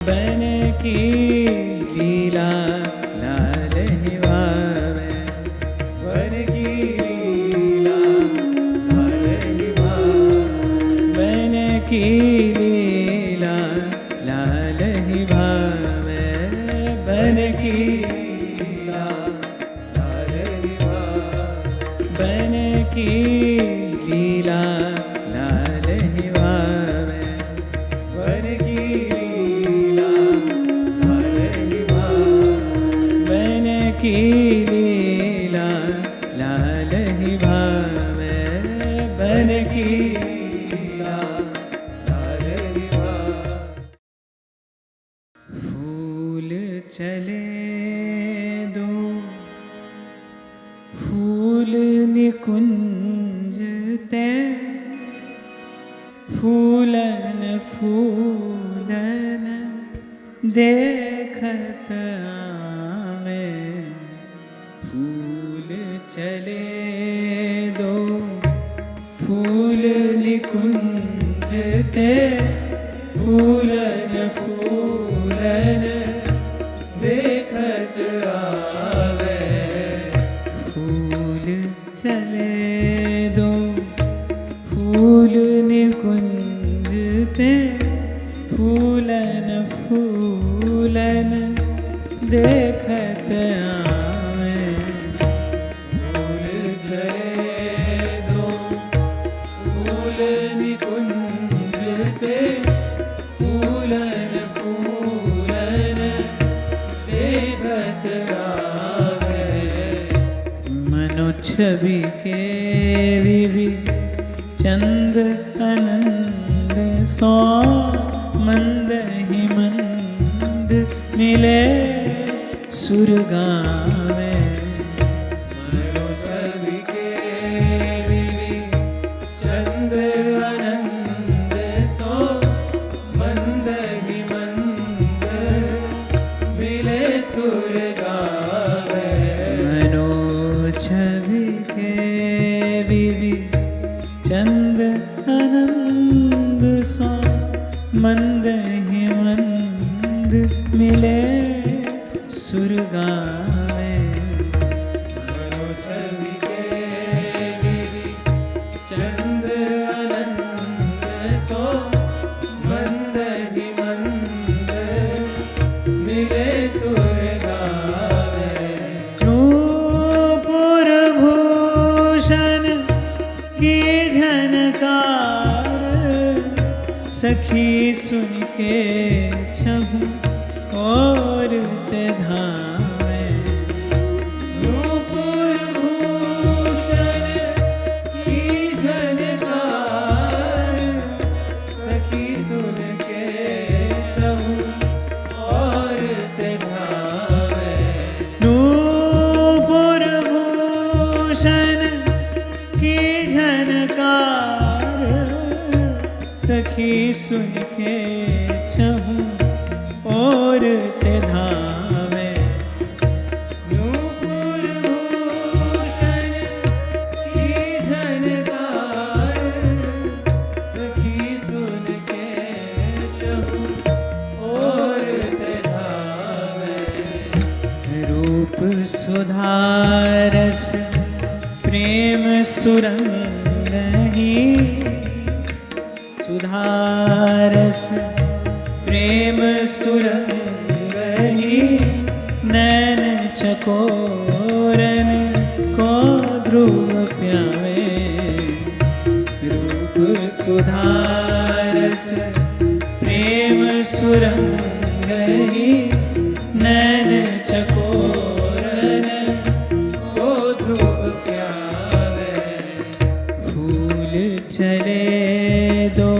बन की लीला लाल ही भावे, बन की लीला लाल ही भावे, बन की लीला लाल ही भावे, बन की लीला लाल ही भावे, बन की लीला लाल ही भावे, बन की की लीला लाल ही भावे, बन की लीला लाल ही भावे। फूल चले दो फूल निकुंजते, फूलन फूलन देखत आवे, फूल चले दो फूल निकुंजते, फूलन फूलन देखत आवे, फूल चले दो फूल निकुंजते, फूलन फूलन देखत आवे, फूल चले दो फूल निकुंजते, फूलन फूलन देखत आवे, मनो छवि के विवि चंद आनंद सो, मंद ही मंद मिले सुर गावे, मनो छवि के विवि चंद आनंद सो, मंद ही मंद मिले सुर गावे, मनो छवि के विवि चंद आनंद सो, मंद ही मंद मिले सुर गावे, मनो छवि के विवि चंद आनंद सो, मंद ही मंद मिले सुर गावे, नूपुर भूषण की झनकार, सखी सुन के छहु और ते धावे, नूपुर भूषण की झनकार, सखी सुन के छहु और ते धावे, नूपुर भूषण की झनकार, सखी सुन के छहु और ते धावे, नूपुर भूषण की झनकार, सखी सुन के छहु और ते धावे, रूप सुधारस प्रेम सुरंग ही, सुधारस प्रेम सुरंग ही, नैन चकोरन को ध्रुव प्यावे, रूप सुधारस प्रेम सुरंग ही, नैन चकोरन को ध्रुव प्यावे, फूल चले दो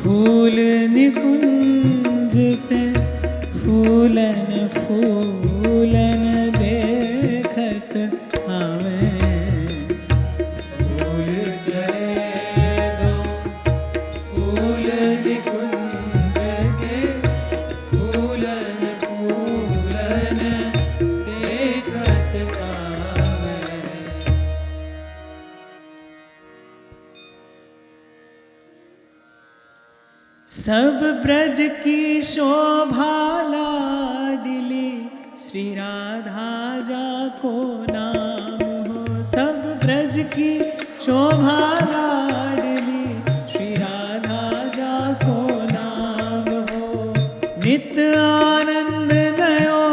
फूल निकुंज पे, फूलन फूलन देखत आवे, फूल चले दो फूल निकुंज के, फूलन फूलन देखत आवे। सब ब्रज की शोभा लाडली श्री राधा जाको नाम हो। सब ब्रज की शोभा लाडली श्री राधा जाको नाम हो। नित्य आनंद नयो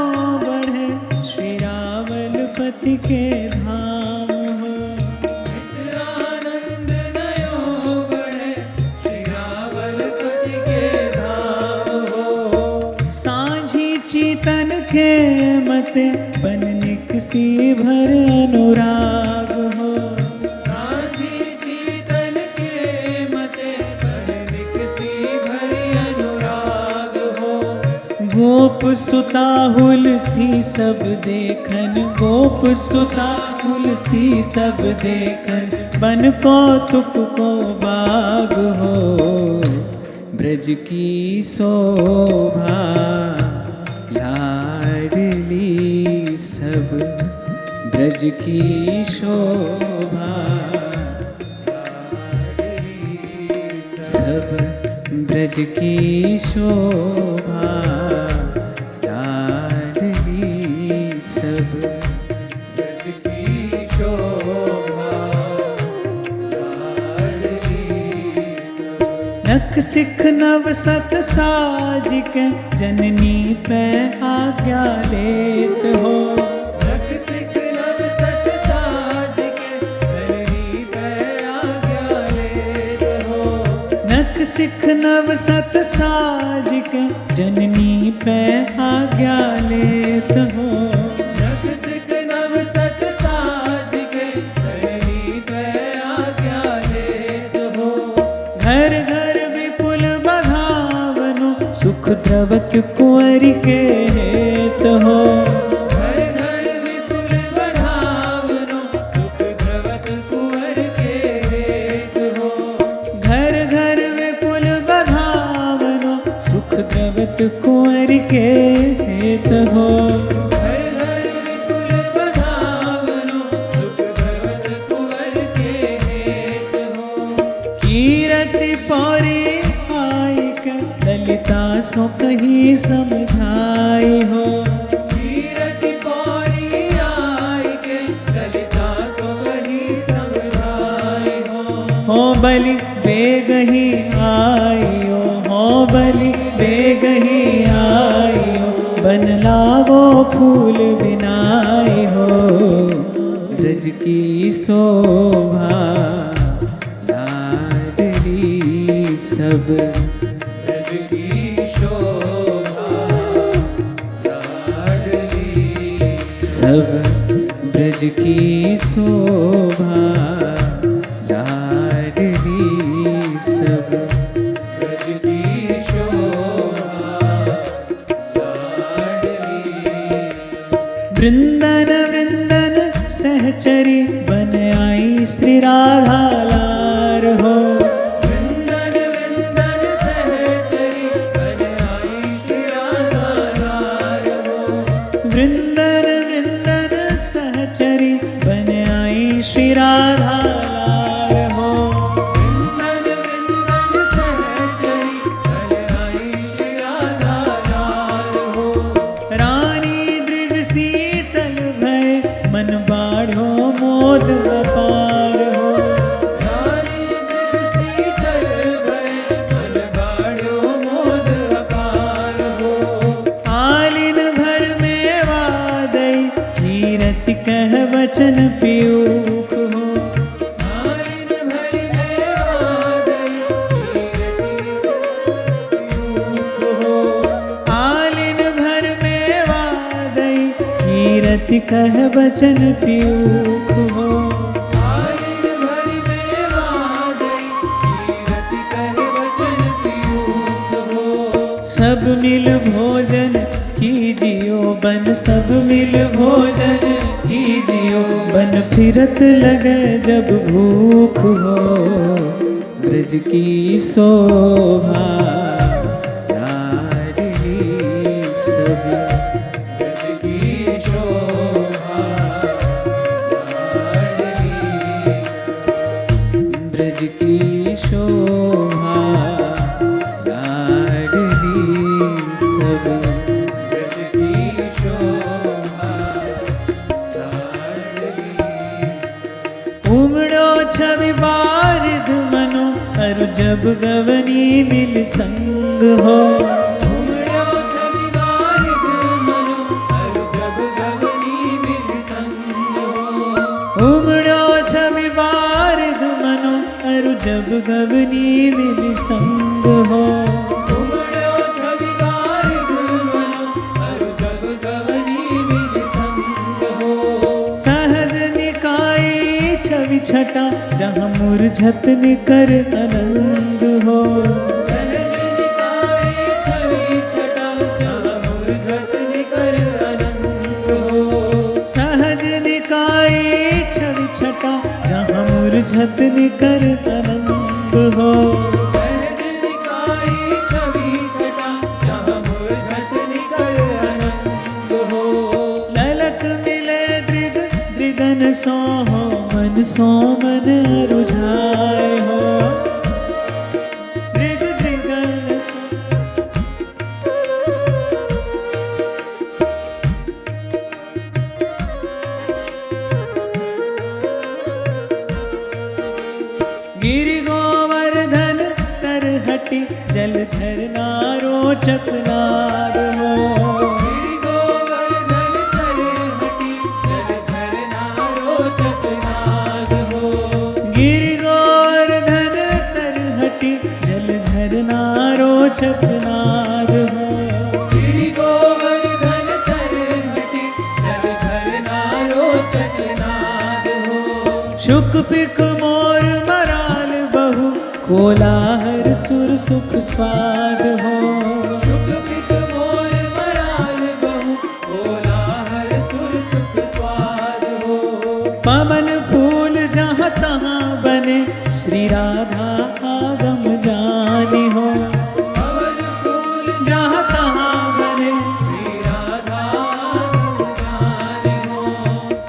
बढ़े श्री रावलपति के धाम हो। नित्य आनंद नयो बढ़े श्री रावलपति के धाम हो। सांझी चीतन के मते बननिक सी भर अनुराग हो। सांझी चीतन के मते बननिक सी भर अनुराग हो। गोप सुता हुलसी सब देखन, गोप सुता हुलसी सब देखन, बन कौतुक को बाग हो। ब्रज की शोभा लाडली सब, ब्रज की शोभा सब, ब्रज की शोभा लाडली सब। ब्रज की शोभा लाडली सब। नख सिख नव सत साज के जननी पे आज्ञा लेत हो। नख सिख नव सत साज के जननी पे आज्ञा लेत हो। नख सिख नव सत साज के जननी पे आज्ञा लेत हो। नख सिख नव सत साज के जननी पे आज्ञा लेत हो। घर घर विपुल बधावनो सुख द्रवत कुंवर के हेत हो। घर घर विपुल बधावनो सुख द्रवत कुंवर के हेत हो। घर घर विपुल बधावनो सुख द्रवत कुंवर के हेत हो। घर घर विपुल बधावनो सुख द्रवत कुंवर के हेत हो। कीरति पौरी आई के ललिता सो कही समझाई हो। कीरति पौरी आई के ललिता सो कही समझाई हो। बलि बेगही आइयो, हो बलि बेगही आइयो, बन लावो फूल बिनाई हो। ब्रज की शोभा लाडली सब, ब्रज की शोभा लाडली सब ब्रज की शोभा लाडली सब। ब्रज की शोभा लाडली वृंदन वृंदन सहचरी बन आई श्री राधा लार हो। वृंदन वृंदन सहचरी बन आई श्री राधा लार हो। वृंदन वृंदन सहचरी बन आई श्री राधा लार हो। वृंदन वृंदन सहचरी बन आई श्री राधा लार हो। रानी दृग शीतल भय मन बाढ़ो मोद अपार हो। रानी दृग शीतल भय मन बाढ़ो मोद अपार हो। आलिन भर में वादई कीरति कह वचन पीयूख हो। आलिन भर में वादई कीरति हो। आलिन भर में वादई कीरति कह वचन पीयूख हो। आलिन भर में वादई कीरति कह वचन पीयूख हो। सब मिल भोजन कीजियो बन, सब मिल भोजन कीजियो बन, फिरत लगे जब भूख हो। ब्रज की शोभा लाडली सब, ब्रज की शोभा लाडली ब्रज की शोभा लाडली जब गवनी मिल संग हो उमड़ो छवि वारिद मनो अरु जब गगनी मिल संग हो उमड़ो छवि वारिद मनो अरु जब गवनी मिल संग हो उमड़ो छवि वारिद मनो अरु जब गगनी मिल संग हो सहज निकाय छवि छटा जहाँ मुरझत निकर अनंग हो सहज निकाय छवि छटा जहाँ मुरझत निकर अनंग हो सहज निकाय छवि छटा जहाँ मुरझत निकर अनंग हो सहज निकाय छवि छटा जहाँ मुरझत निकर अनंग हो ललक मिले दृग दृगन सो हो मन सो मन रुझाए हो दृग दृगन सो गिरि गोवर्धन तरहटी जल झरना रोचक नाद हो गिरि गोवर्धन तरे हटी जल झरना रोचक नाद हो गिरि गोवर्धन तरहटी जल झरना रोचक नाद हो गिरि गोवर्धन तरे हटी जल झरना रोचक नाद हो शुक पिक मोर मराल बहु कोलाहल सुर सुख स्वाद हो शुक पिक मोर मराल बहु कोलाहल सुर सुख स्वाद हो पवन फूल जहाँ तहाँ बने श्री राधा आगम जानी हो पवन फूल जहाँ तहाँ बने श्री राधा जाने हो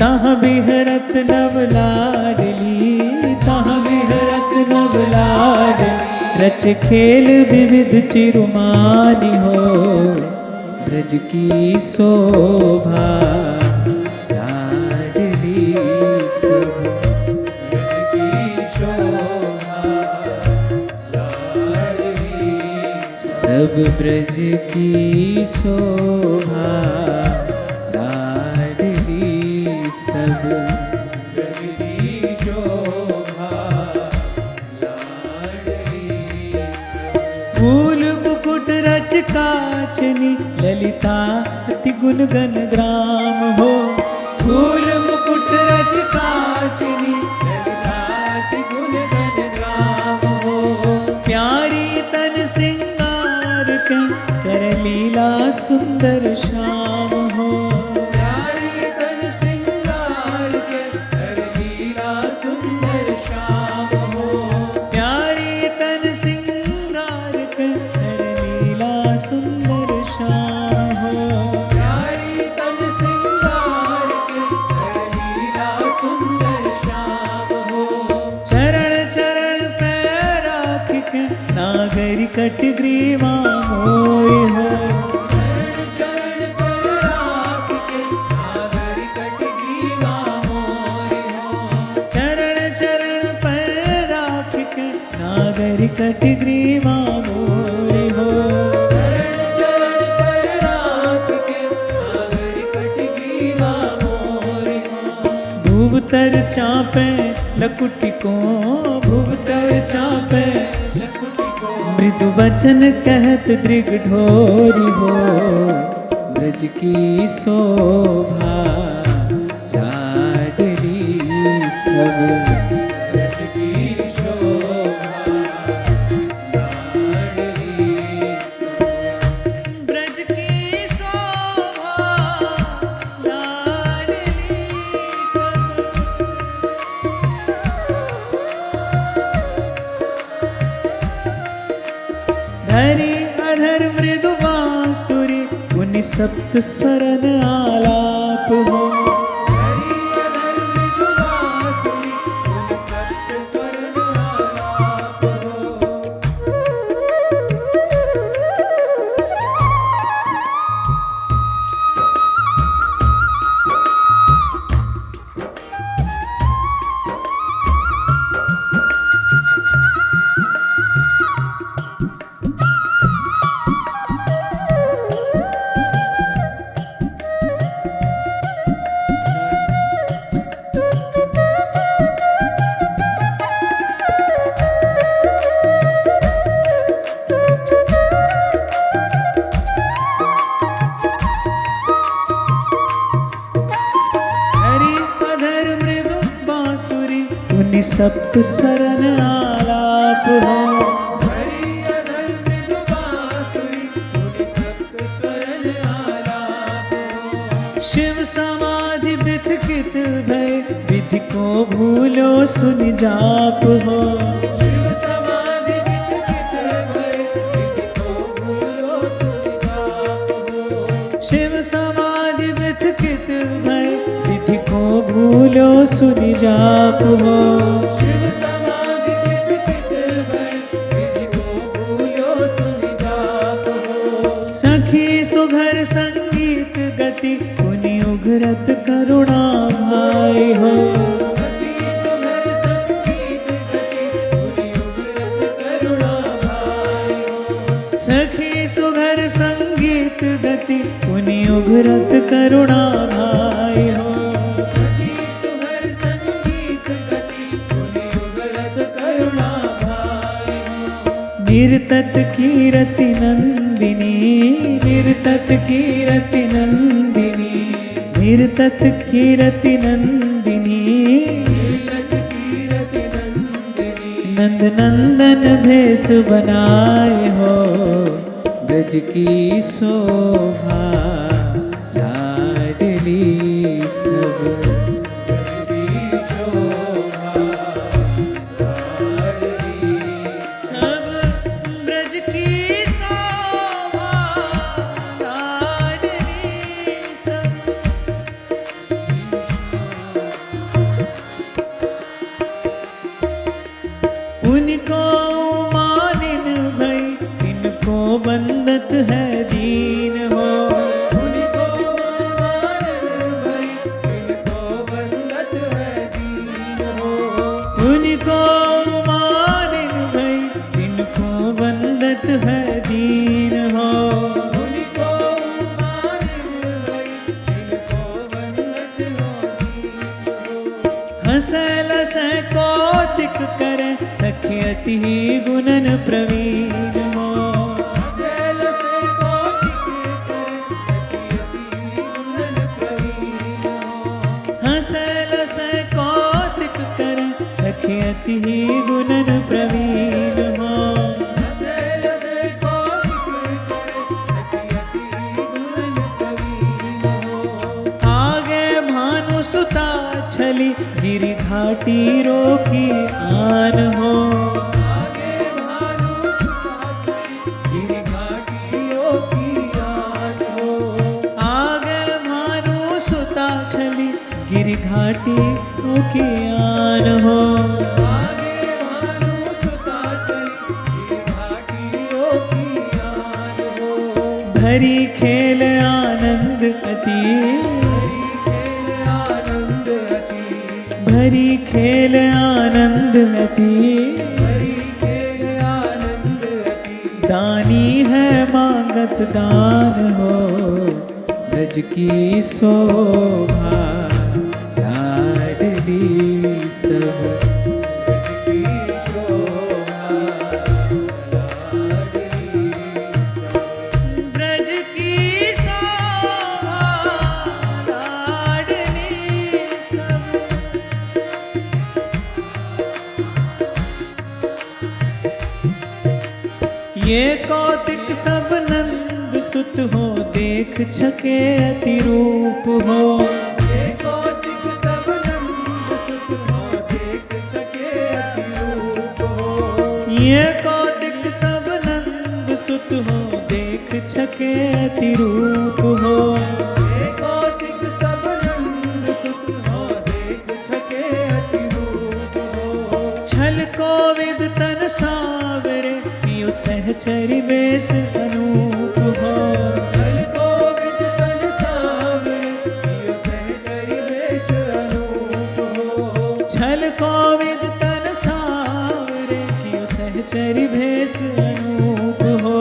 तहाँ बिहरत नव लाडली तहाँ बिहरत नव लाडली रच खेल विविध चिरुमानी हो ब्रज की शोभा लाडली सब ब्रज की शोभा लाडली सब ब्रज की शोभा लाडली सब ब्रज की शोभा लाडली फूल मुकुट रच काचनी ललिता अति गुणगन ग्राम हो फूल मुकुट रच काचनी ललिताति गुण गण ग्राम हो प्यारी तन सिंगार के कर लीला सुंदर श्याम हो प्यारी तन सिंगार के कर लीला सुंदर श्याम हो प्यारी तन सिंगार के कर लीला सुंदर श्याम हो प्यारी तन सिंगार के कर लीला सुंदर श्याम हो चरण चरण पैर राख के नागरी कट ग्रीवा मोय हो चरण चरण पर राख के नागर कट ग्रीवा मोर हो चरण चरण पर राख के नागरी कट ग्रीवा मोय हो चरण चरण पर राख के नागर कट ग्रीवा मोर हो भुवतर चापे लकुटी को भुवतर चापे लकुटी को मृदु वचन कहत दृग ढोरी हो ब्रज की शोभा लाडली सब ब्रज की शोभा लाडली ब्रज की शोभा लाडली सब धरी अधर मृदु बांसुरी उन सप्त स्वरन आलाप हो हरि अधर मृदु बांसुरी उन सप्त स्वरन आलाप हो मुनि सप्त स्वरन आलाप हो। हरि अधर मृदु बांसुरी मुनि सप्त स्वरन आलाप हो। शिव समाधि बिथकित भय विधि को भूलो सुनि जाप हो। शिव समाधि विचकित भय विधि को भूलो सुनि जाप हो। शिव समाधि बिथकित भय विधि को भूलो सुनि जाप हो। शिव समाधि विचकित भय विधि को भूलो सुनि जाप हो। सखी सुघर संगीत गति पुनि उघरत करुणा भाई हो। सखी सुघर संगीत गति पुनि उघरत करुणा भाई हो। सखी सुघर संगीत गति पुनि उघरत करुणा भाई हो। सखी सुघर संगीत गति पुनि उघरत करुणा भाई हो। निर्तत कीरति नंदिनी, निर्तत कीरति नंदिनी, निर्तत कीरति नंदिनी। कीरत कीरत नंदिनी नंद नंदन भेष बनाए हो। ब्रज की शोभा लाडली सब। की शोभा लाडली सब ब्रज की शोभा लाडली सब। उनको मानिन भई इनको बंदत है दीन हो। उनको मानन भई इनको बंदत है दीन हो। उनको मानिन भई इनको बंदत है दीन हो। उनको मानन भई इनको बंदत है दीन हो। हंसै लसै कौतिक करे सखी अति गुणन प्रवीण हो। सेल से कौतिक करे सखी अति गुणन प्रवीण हो। हंसै लसै कौतिक करे सखी अति गुणन प्रवीण हो। सेल से कौतिक करे सखी अति गुणन प्रवीण हो। आगे भानु सुता छली गिरि घाटी रोकी आन हो। आगे भानु सुता चली गिरि घाटियों की याद हो। आगे भानु सुता छली गिरि घाटी रोकी आन हो। आगे भानु सुता चली गिरि घाटियों की याद हो। भरी खेल आनंद अति, हरि खेल आनंद अति भरी खेल आनंद अति। हरि खेल आनंद अति दानी है मांगत दान हो। ब्रज की शोभा लाडली सब। की शोभा लाडली सब। ब्रज की शोभा लाडली सब। ये कौतिक सब नंद सुत हो देख छके अति रूप हो। ये कौतिक सब नंद सुत हो देख सके अति रूप हो। ये कौतिक सब नंद सुत हो देख छके अति रूप हो। ये कौतिक सब नंद सुत हो देख सके अति रूप हो। छल कोविद तन सावरे पियो सहचरि वेश अनूप हो। छल कोविद तन सावरे पियो सहचरि वेश अनूप हो। छल कोविद तन सावरे पियो सहचरि वेश अनूप हो।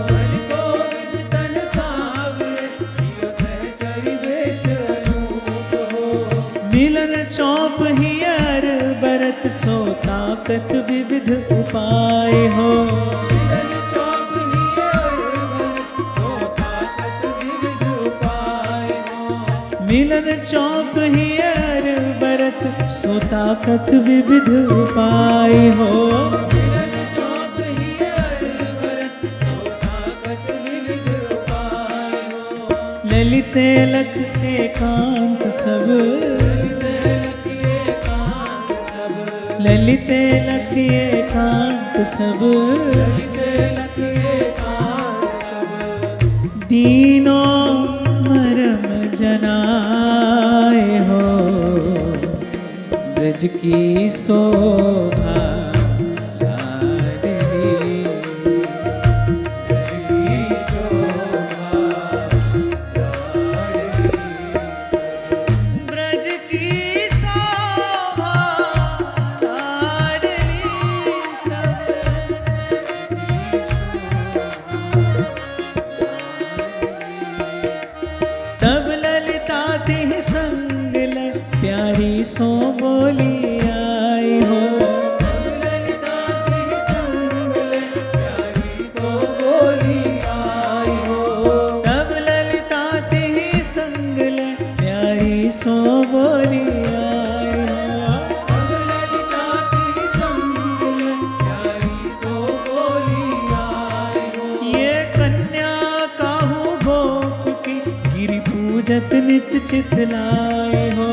छल कोविद तन सावरे पियो सहचरि वेश अनूप हो। मिलन चौप हियर बरत सो ताकत विविध उपाय हो। मिलन चौक हियर सो ताकत विविध उपाय हो। मिलन चौप हियर बरत सो ताकत विविध उपाय हो। मिलन चौक ही अरबरस, सो ताकत विविध उपाय हो। ललिते लख एकांत सब, ललिते लख एकांत सब, दीनों मरम जनाए हो। ब्रज की शोभा ब्रज की शोभा लाडली सब। तब ललिता तिह संग ल प्यारी सो बोली आई हो। ललिता तिह संग ले प्यारी सो बोली आई हो। तब ललिता तिह संग ल प्यारी सो बोली आई हो। ललिता तिह संग ले प्यारी सो बोली आई हो। ये कन्या काहू गोप की गिरि पूजत नित चितलाए हो।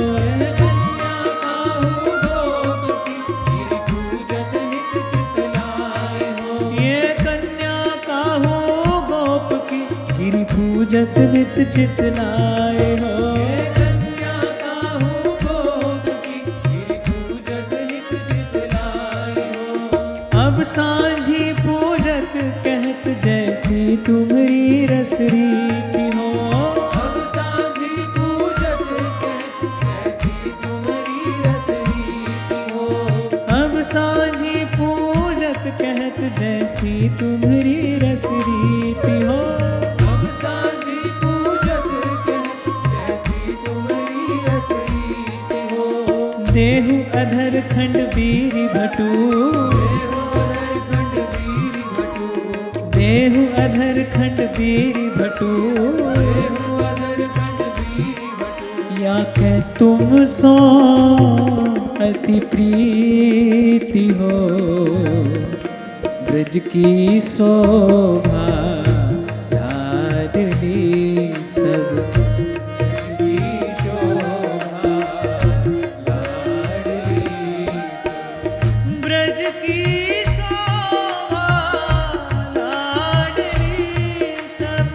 ये कन्या काहू गोप की गिरि पूजत नित चितलाए हो। अब सांझी पूजत कहत जैसी तुम्हारी रस रीति हो। अब सांझी पूजत कहत जैसी तुम्हारी रस रीति हो। देहु अधर खंड बीरी भटू, देहु अधर खंड बीरी भटू। या के तुम सो अति प्रीति हो। ब्रज की शोभा लाडली सब। ब्रज की शोभा लाडली सब।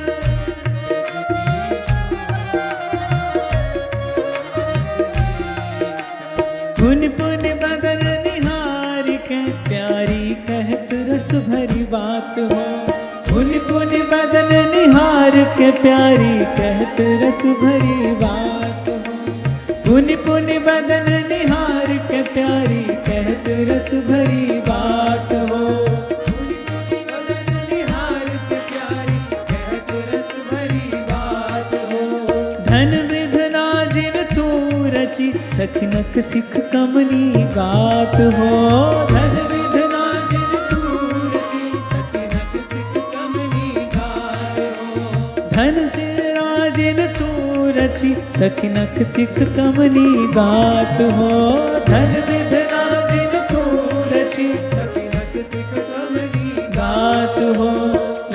पुन पुन बदन निहार के प्यारी कहत रस भरी बात हो। पुन पुन बदन निहार के प्यारी कहत रस भरी बात हो। पुन पुन बदन निहार के प्यारी कहत रस भरी बात हो। धन विधना जिन तू रची सखनक सिख कमनी गात हो। धन विधना जिन तू रची सखनक सिख कमनी गात हो। धन सिरा जिन तू रची सखनक सिख कमनी गात हो। धन विधना जिन तू रची सखनक सिख कमनी गात हो।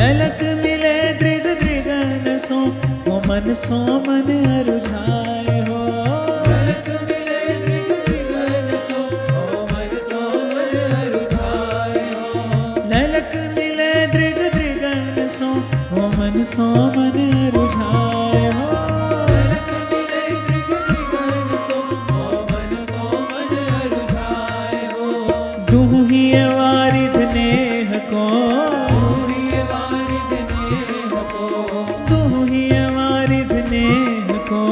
ललक मिले दृग दृगन सो मन सो मन अरुझाए हो। ललक मिले दृग दृगन सो मन सो मन अरुझाए हो। ललक मिले दृग दृगन सो मन सो मन अरुझाए हो। ललक मिले दृग दृगन सो मन सो मन अरुझाए हो। दुहु ही वारिध नेह को, दुहु ही वारिध नेह को।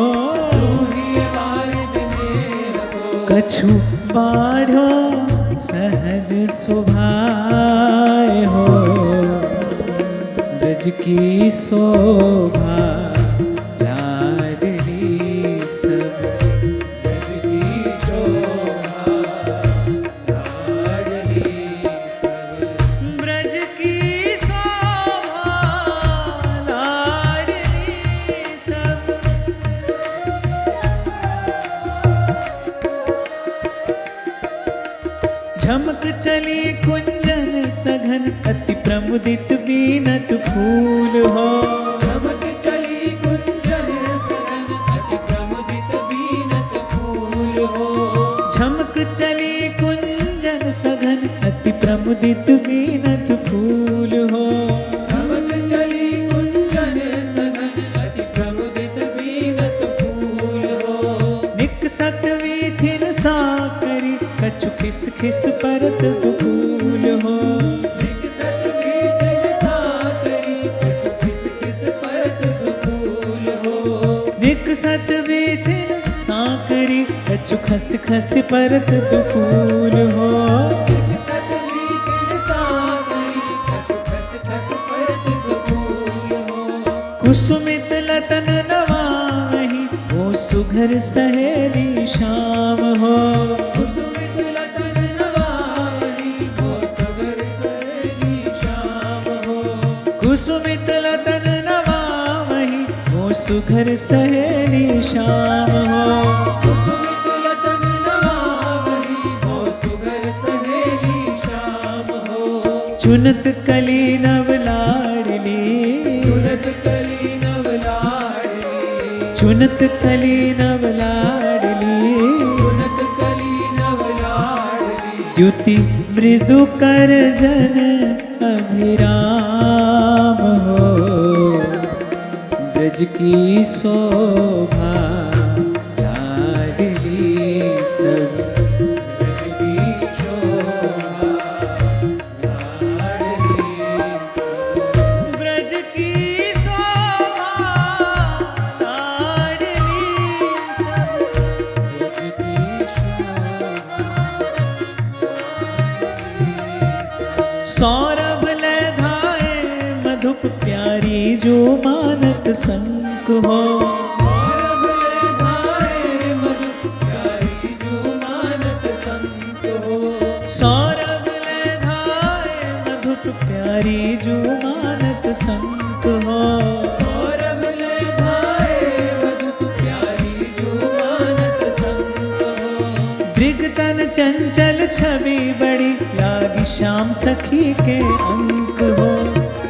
कछु बाढ़ो सहज शोभाए हो। ब्रज की शोभा लाडली सब। ब्रज की शोभा लाडली सब। ब्रज की शोभा लाडली सब। कली कुंजन सघन अति प्रमुदित बीनत फूल हो चमक चली कुंजन सघन अति प्रमुदित बीनत फूल हो झमक चली कुंजन सघन अति प्रमुदित बीनत फूल हो चमक चली कुंजन सघन अति प्रमुदित बीनत फूल हो निकसत वीथिन साकरी कछु खिस खिस परत दुकूल हो निकसत वीथिन साकरी कछु खिस खिस परत दुकूल हो निकसत वीथिन साकरी कछु खस खस परत दुकूल हो निकसत वीथिन साकरी कछु खस खस परत दुकूल हो कुसुमित लतन नवामहि वो सुघर सहेली शाम हो कुसुमित लतन नवावली वो सुघर सहेली शाम हो कुसुमित लतन नवामहि वो सुघर सहेली शाम हो कुसुमित लतन नवावली वो सुघर सहेली शाम हो चुनत कली नव लाडली चुनत कली नव लाडली चुनत कली नव लाडली चुनत कली नव लाडली द्युति मृदु कर जन अभिराम हो ब्रज की शोभा लाडली सब की शोभा लाडली ब्रज की शोभा लाडली सब सौरभ ले धाए मधुप प्यारी जो मानत संक हो सौरभ ले धाए मधु प्यारी जो मानत संत हो सौरभ ले धाए मधुप प्यारी जो मानत संक हो सौरभ ले धाए मधु प्यारी जो मानत संत हो दृगतन चंचल छवि बड़ी लागी श्याम सखी के अंक हो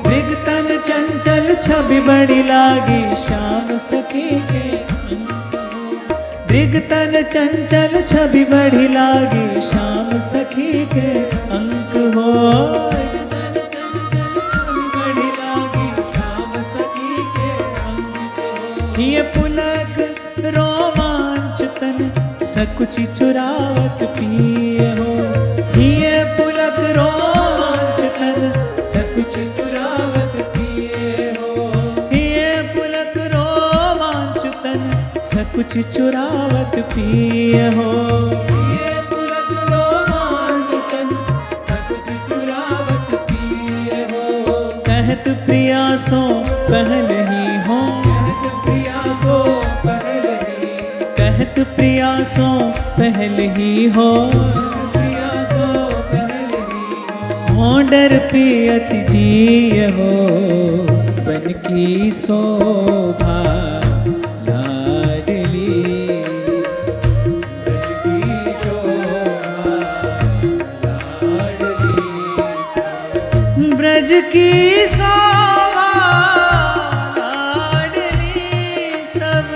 दृगतन चंचल छवि बड़ी लागी श्याम सखी के अंक हो दृगतन चंचल छवि बड़ी लागी श्याम सखी के अंक हो बड़ी लागी श्याम सखी के अंक हो ये पुलक रोमांच तन सकुचि चुरावत पिए हो ये पुलक रोमांच तन सकुचि चुरावत पिए हो ये पुलक रोमांच तन सकुचि चुरावत पिए हो ये पुलक रोमांच तन सकुच चुरावत पिए हो कहत प्रियासों पहल ही हो कहत प्रियासो पहले ही कहत प्रियासों पहल ही हो प्रियासो पहले ही हो डर पियत जिय हो बन की शोभा लाडली की शोभा लाडली ब्रज की शोभा लाडली सब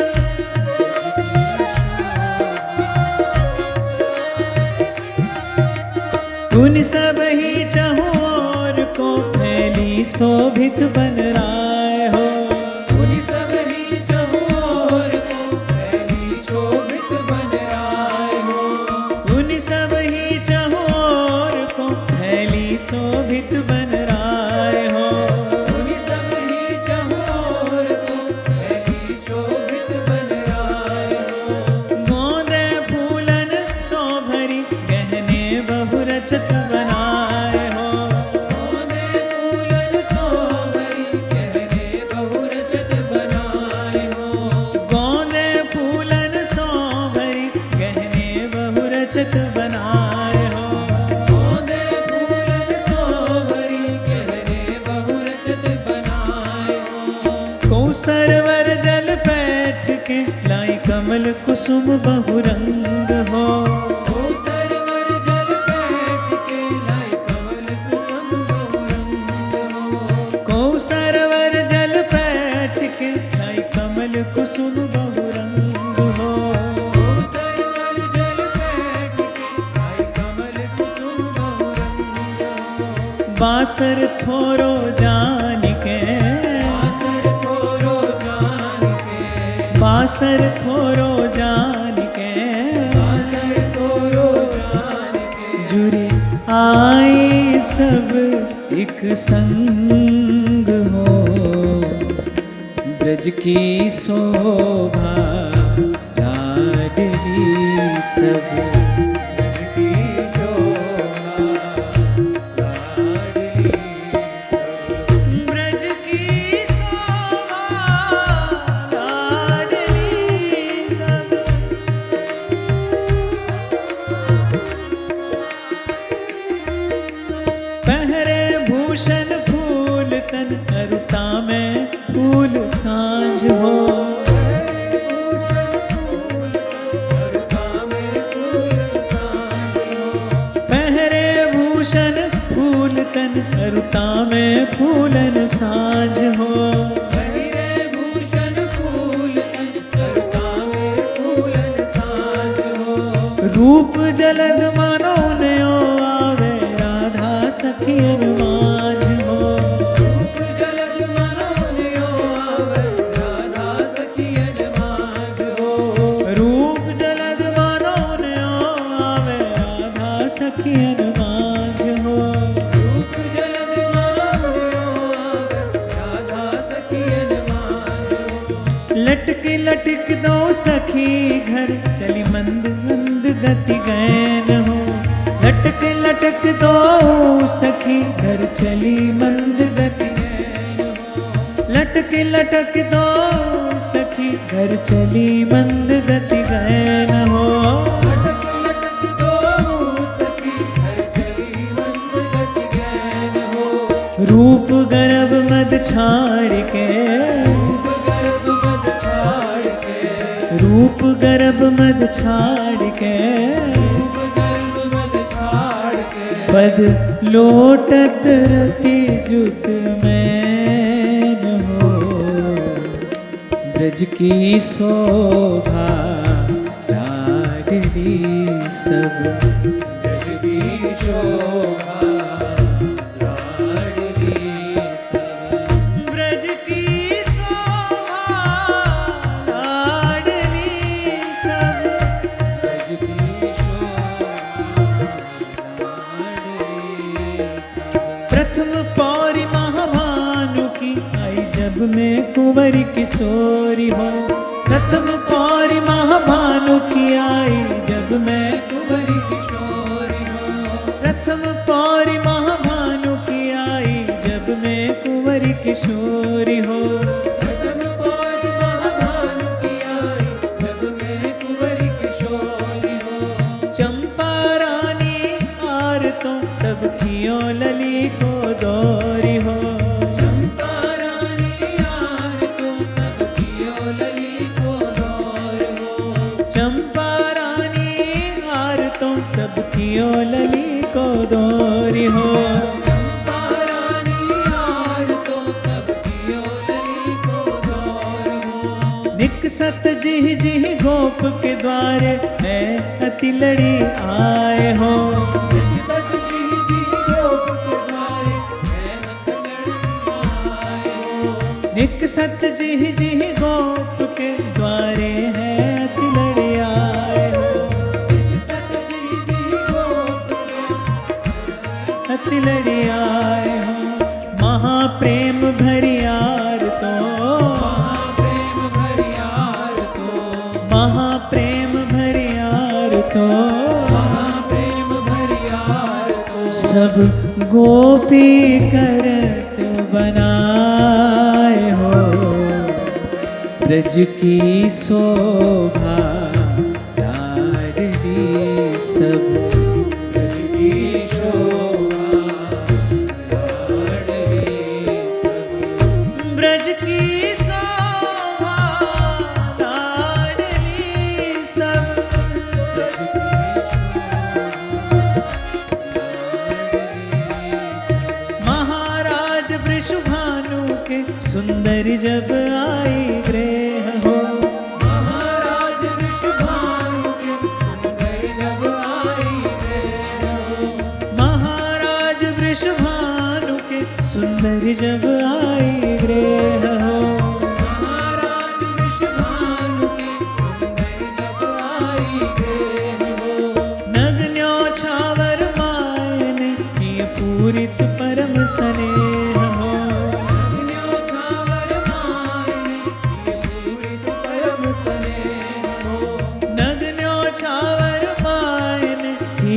उन सब ही चहोर को फैली शोभित बन राय हो उन सब ही चहोर को पहली शोभित बन आए हो उन सब ही चहोर को फैली शोभित बन राय हो उन सब ही चहोर को पहली शोभित बन आए हो गोंदे फूलन शोभरी गहने बहुरचत बनाए हो मोने फूलन सोभरी कहने बहुरचत बनाए हो गोंदे फूलन शोभरी गहने बहुरचत बनाए हो मोने फूलन सोभरी कहने बहुरचत बनाए हो कौसरवर जल बैठ के लाई कमल कुसुम बहुरंग हो ओ सरवर जल बैठ के लाई कुसुम बहुरंग हो। सरवर जल बैठ के आई कमल कुसुम बहुरंग हो। बासर थोरो जान के, बासर थोरो जान के, बासर थोरो जान के, बासर थोरो जान के, जुरे आई सब एक संग हो। ब्रज की शोभा लाडली सब, ब्रज की शोभा लाडली सब। ब्रज की शोभा लाडली सब। पहरे भूषण फूल तन, अरुता में फूल सांझ हो। पहरे भूषण फूल तन, अरुता में फूलन साँझ हो। पहरे भूषण फूल तन, अरुता में फूलन साँझ हो। रूप जलद मानो नयो आवे, राधा सखियन माझ हो। रूप जलद मनोनियो आवे, राधा सखियन माझ हो। रूप जलद मानो नयो आवे, राधा सखियन माझ हो। रूप जलद मनोनियो आवे, राधा सखियन माझ हो। लटक लटक दो सखी घर, चली मंद मंद गति गैन हो। लटक लटक दो सखी घर, चली मंद गति गैन हो। लटक लटक दो सखी घर, चली मंद गति गैन हो। लटक लटक दो सखी घर चली मंद गति गैन हो। रूप गर्भ मद छाड़ के, रूप गर्भ मद छाड़ के, रूप गर्भ मद छाड़ के, रूप गर्भ मद छाड़ के, पद लोटत रति जुत मैन हो। ब्रज की शोभा लाडली सब, ब्रज की शोभा लाडली सब। ब्रज की शोभा लाडली सब। ब्रज की शोभा लाडली सब। प्रथम पौरी महाभानु की आई, जब मैं कुंवरी किशोरी हो। प्रथम पौरी महाभानु की आई, जब मैं कुंवरी किशोरी हो। प्रथम पौरी महाभानु की आई, जब मैं कुंवरी किशोरी हो। प्रथम पौरी महाभानु की आई, जब मैं कुंवरी किशोरी हो। चंपा रानी आर तो तब कियो लली को दौरी हो। चंपा रानी यार तो तब कियो लली को दौर हो। चंपा रानी हार तो तब कियो लली को दौरी हो। चंपा रानी यार तो तब कियो लली को दौर हो। निकसत जिह जिह गोप के द्वारे, है अति लड़ी आए हो। सत जी जी गोप के द्वारे, मेहनत लड़ी आए हो। निकसत जिह जिह गोप के द्वारे, है अति लड़ी आए हो। सत जी जी गोप के अति लड़ी आए हो। महाप्रेम भरी यार तो, महाप्रेम भरी यार तो, महाप्रेम भरी यार तो, महाप्रेम भरी यार तो। सब गोपी करत बनाए हो। ब्रज की शोभा लाडली सब, ब्रज की शोभा लाडली सब। ब्रज की शोभा लाडली सब। महाराज वृषभानु के सुंदर जब आई ग्रह हो।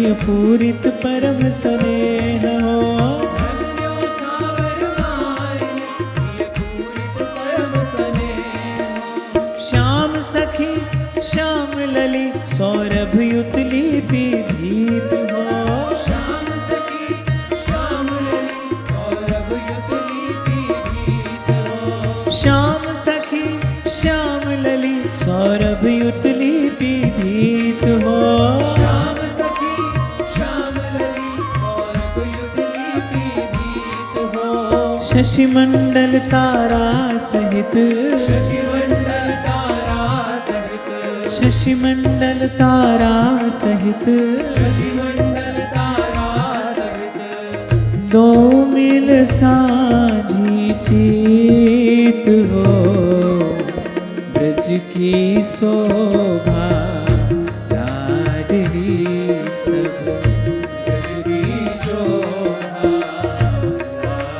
प्रिय पूरित परम स्नेह हो। धन्यो छावर मायने प्रिय पूरित परम स्नेह हो। श्याम सखी श्याम लली सौरभ युतली विभीत हो। श्याम सखी श्याम लली सौरभ युतली विभीत हो। श्याम सखी श्याम लली सौरभ युतली विभीत हो। श्याम सखी श्याम लली सौरभ युतली विभीत हो। शशि मंडल तारा सहित शशिमंडल तारा सहित शशि मंडल तारा सहित शशिमंडल तारा सहित दो मिल साझी चीत हो। ब्रज की शोभा लाडली सब ब्रज की शोभा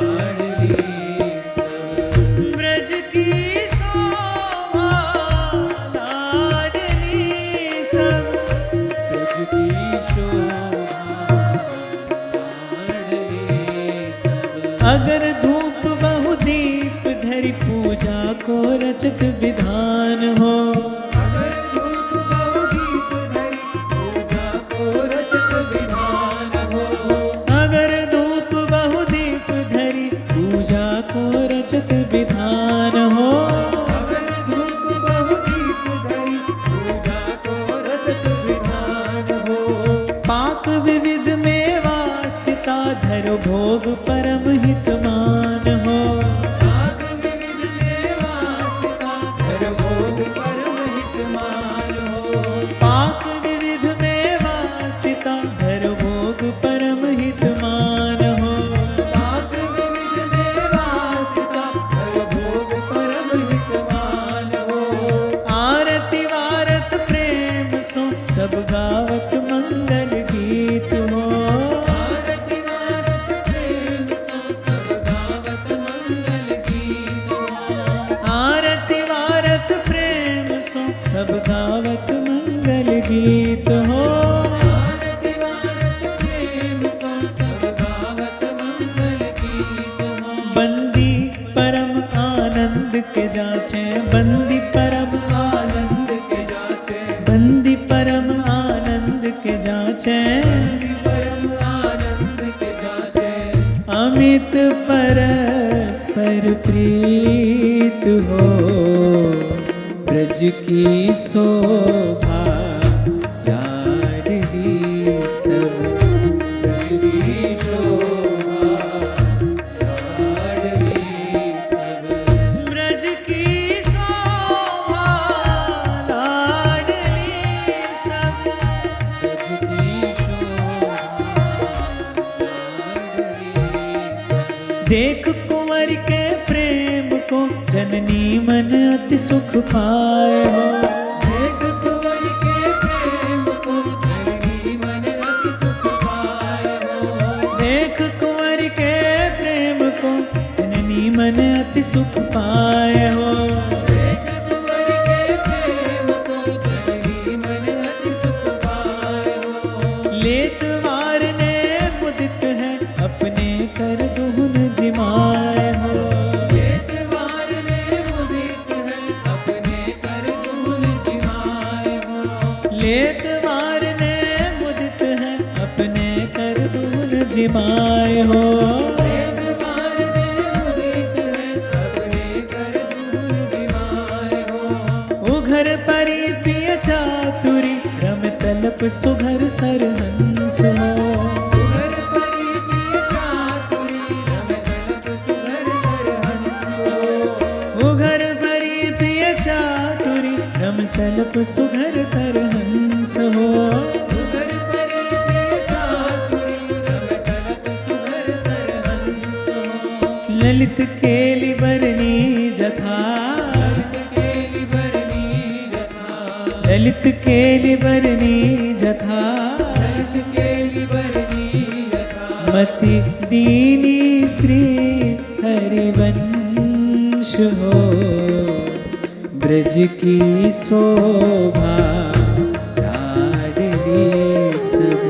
लाडली सब। ब्रज की शोभा लाडली सब। ब्रज की शोभा लाडली सब। अगर धूप बहु दीप धरि पूजा को रचत विधान हो। अगर धूप बहु दीप धरि पूजा को रचत विधान हो। अगर धूप बहु दीप धरि पूजा को रचत विधान हो। अगर धूप बहु दीप धरि पूजा को रचत विधान हो। पाक विविध में वासिता धर भोग परम हितमान हो। पाक विविध सेवा सिता धर भोग परम हितमान हो। पाक विविध में वासिता धर भोग परम हितमान हो। पाक विविध सेवा सिता धर भोग परम हितमान हो। आरती वारत प्रेम सो सब गावत मंगल गीत हो। आरती वारत प्रेम सो सब गावत मंगल गीत हो। आरती वारत प्रेम सो सब गावत मंगल गीत हो। आरती वारत प्रेम सो सब गावत मंगल गीत हो। बंदी परम आनंद के जाचे बंदी परम आनंद के जाचे बंदी परम आनंद के जाचे परम आनंद के जाचे। अमित परस्पर प्रीत हो। ब्रज की शोभा लाडली सब। ब्रज की शोभा लाडली सब। ब्रज की शोभा लाडली सब। ब्रज की शोभा लाडली सब। देख कुंवर के प्रेम को जननी मन अति सुख पाए हो। देख कुंवर के प्रेम को जननी मन अति सुख पाए हो। देख कुंवर के प्रेम को जननी मन अति सुख पाए हो। देख कुंवर के प्रेम को जननी मन अति सुख पाए हो। लेत वार ने मुदित है अपने कर दुहन जिमाए हो। लेतवार ने मुदित है अपने कर दुहन जिमाए हो। लेतवार ने मुदित है अपने कर दुहन जिमाए हो। लेतवार ने मुदित है अपने कर दुहन जिमाए हो। उघर परी पिय चातुरी रम तलप सुघर सरहंस हो। उघर परी पिय चातुरी रम तलप सुघर सरहंस हो। उघर परी पिय चातुरी रम तलप सुघर सरहंस हो। उघर परी पिय चातुरी रम तलप सुघर सरहंस हो। ललित केली बरनी जथा केली बरनी जथा। ललित केली बरनी जथा। ललित केली बरनी जथा। मति दीनी श्री हरिवंश हो। ब्रज की शोभा लाडली सब।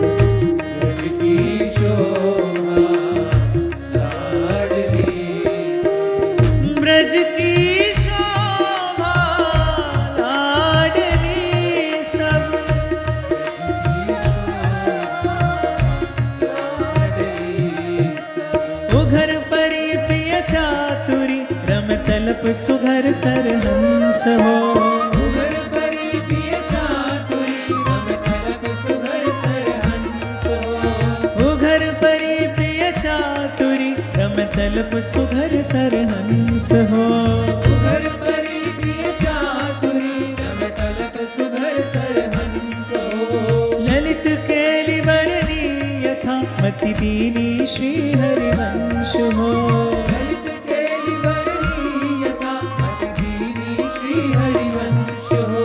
सुघर सरहंस हो। सुघर परी पिय चातुरी रमतलब सुघर सरहंस हो। उघर परी प्रिय चातुरी रमतलब सुघर सरहंस हो। सुघर परी पिय चातुरी रमतलब सुघर सरहंस हो। ललित केली बरनी यथा मति दीनी श्री हरिवंश हो। ललित केली बरनी यथा मति दीनी श्री हरिवंश हो।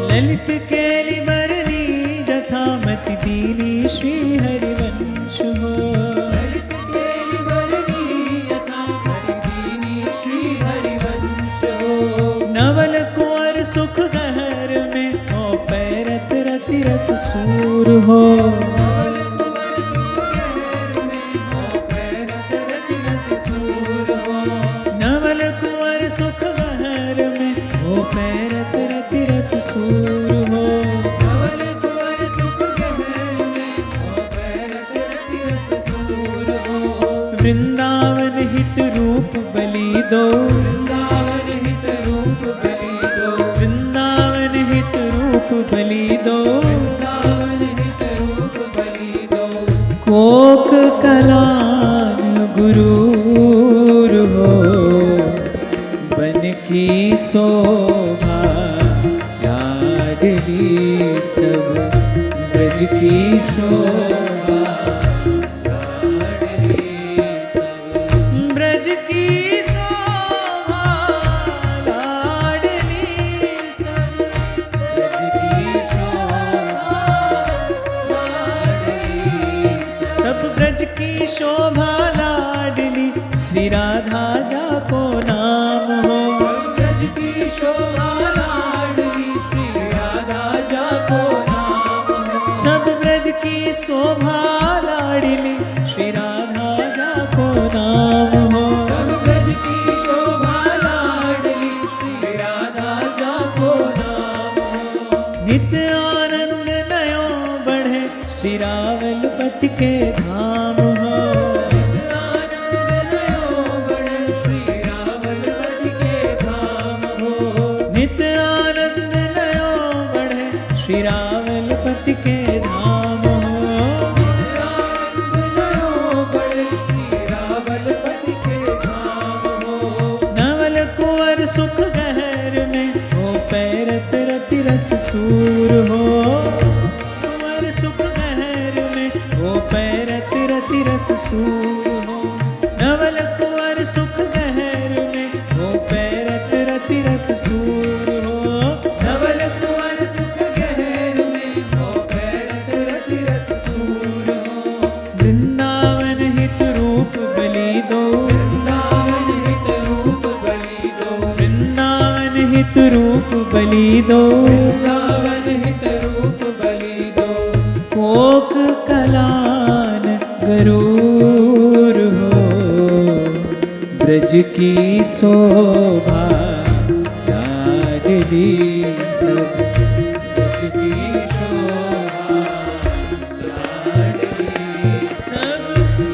ललित केली बरनी यथा मति दीनी श्री हरिवंश हो। ललित केली बरनी यथा मति दीनी श्री हरिवंश हो। नवल कुंवर सुख गहर में हो पैरत रति रस सूर हो। नवल कुंवर सुख गहर में हो पैरत रति रस सूर हो। नवल कुंवर सुख गहर में हो पैरत रति रस सूर हो। नवल कुंवर सुख गहर में हो पैरत रति रस सूर हो। वृंदावन हित रूप बलि दो। वृंदावन हित रूप बलि दो। वृंदावन हित रूप बलि दो। वृंदावन हित रूप बलि दो। कोक कलान गुरूर हो। बन की शोभा लाडली सब ब्रज की शोभा लाडली सब ब्रज की शोभा लाडली सब ब्रज की शोभा लाडली सब ब्रज की शोभा लाडली श्री राधा जा को नाम हो। ब्रज की शोभा लाडली श्री राधा जा को नाम हो। सब ब्रज की शोभा लाडली श्री राधा जा को नाम हो। सब ब्रज की शोभा लाडली श्री राधा जा को नाम हो। नित्य आनंद नयो बढ़े श्री रावलपति के धाम हो। आनंद नयो बढ़े श्री रावलपति के धाम हो। नित्य आनंद नयो बढ़े श्री रावलपति के धाम हो। आनंद नयो बढ़े श्री रावलपति के धाम हो। नवल कुंवर सुख गहर में हो पैरत रति रस सूर हो। कुंवर सुख गहर में हो पैरत रति रस सूर हो। नवल कुंवर सुख गहर में हो पैरत रति रस सूर हो। नवल कुंवर सुख गहर में हो पैरत रति रस सूर हो। वृंदावन हित रूप बलि दो। वृंदावन हित रूप बलि दो। वृंदावन हित रूप बलि दो। वृंदावन हित रूप बलि दो। कोक कलान गरूर हो। ब्रज की शोभा लाडली सब ब्रज की शोभा लाडली सब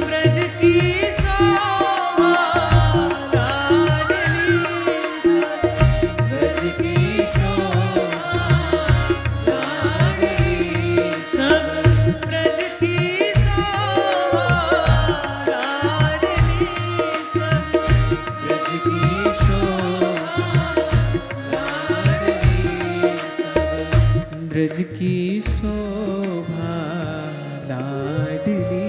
ब्रज की शोभा लाडली सब ब्रज की शोभा लाडली सब ब्रज की शोभा लाडली सब ब्रज की शोभा लाडली सब ब्रज की शोभा लाडली